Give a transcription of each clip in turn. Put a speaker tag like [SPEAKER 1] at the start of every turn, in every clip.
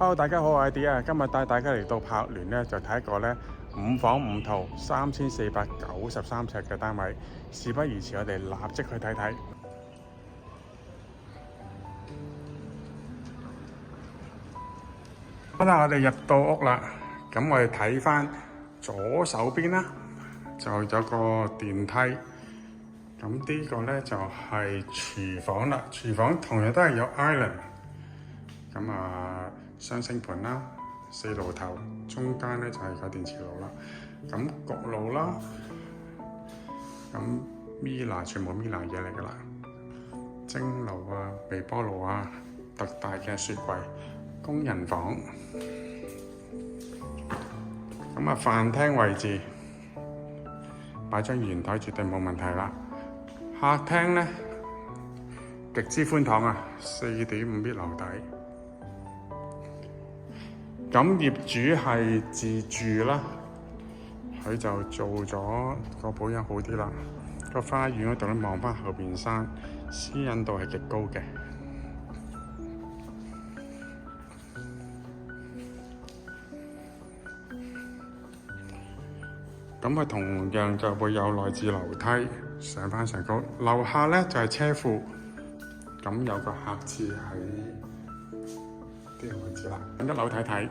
[SPEAKER 1] Hello， 大家好，我係 D 啊，今日帶大家嚟到柏聯咧，就睇一個咧5房5套3493尺嘅單位。事不宜遲，我哋立即去睇睇。好啦，我哋入到屋啦，咁我哋睇翻左手邊啦，就有個電梯。咁呢個咧就係廚房啦，廚房同樣都係有 island。咁雙星盆啦，4爐頭，中間咧就係個電磁爐啦。咁焗爐啦，咁 Miele 全部 Miele 嘢嚟㗎啦。蒸爐微波爐特大嘅雪櫃，工人房。咁飯廳位置擺張圓台絕對冇問題啦。客廳咧極之寬敞4.5米樓底。咁業主係自住啦，佢就做咗個保養好啲啦。個花園嗰度咧望翻後邊山，私隱度係極高嘅。咁佢同樣就會有內置樓梯上翻上高，樓下咧就係車庫，咁有個客廁喺呢個位置啦。咁一樓睇睇，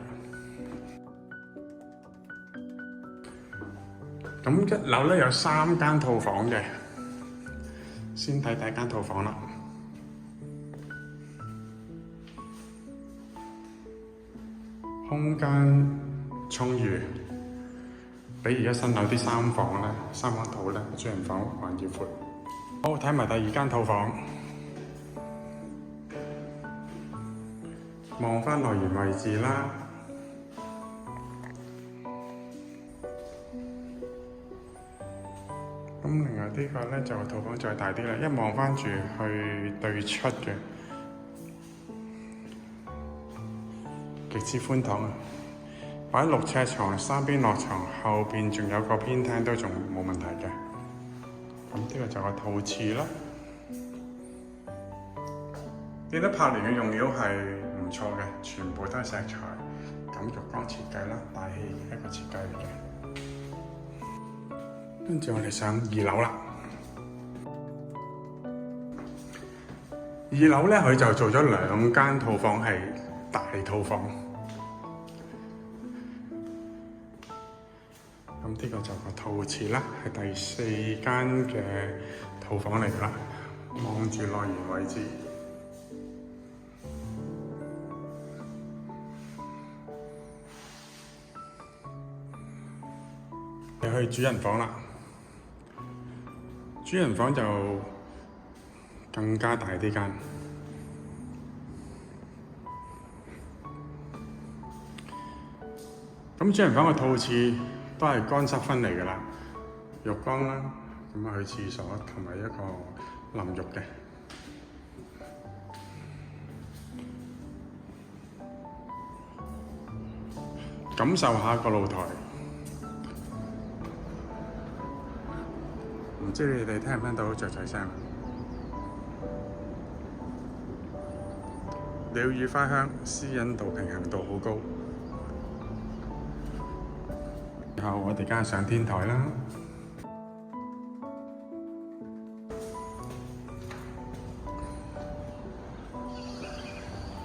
[SPEAKER 1] 咁一樓咧有3間套房嘅，先睇第一間套房啦。空間充裕，比而家新樓啲3房套咧，主人房還要闊。好，睇埋第2間套房，望翻來源位置啦。咁另外呢個咧就套房再大啲啦，一望翻住去對出嘅，極之寬敞擺6尺床，3邊落床，後邊仲有個偏廳都仲冇問題嘅。咁呢個就個套廁啦。見到柏聯嘅用料係唔錯嘅，全部都係石材，咁浴缸設計啦，大氣一個設計嚟嘅。跟住我哋上2樓啦。2樓咧，佢就做咗2間套房係大套房。咁呢個就個套廁啦，係第4間嘅套房嚟㗎啦。望住內源位置，你去主人房啦。主人房就更加大啲間。咁主人房個套廁都係乾濕分離㗎啦，浴缸啦，去廁所同埋一個淋浴嘅。感受下個露台，唔知你哋聽唔聽到雀仔聲？鳥語花香，私隱度平衡度好高。然後我哋加上天台啦。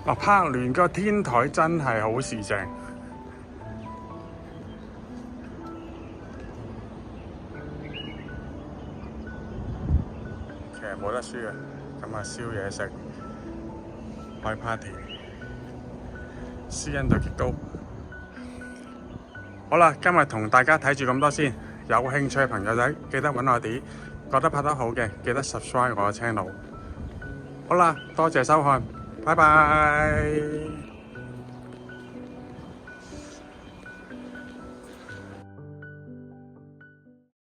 [SPEAKER 1] 柏聯個天台真係好時正，其實冇得輸嘅。咁燒嘢食，開 party， 私隱度極高。好啦，今日同大家睇住咁多先。有興趣嘅朋友仔記得揾我哋，覺得拍得好嘅記得 subscribe 我嘅 channel。好啦，多謝收看，拜拜。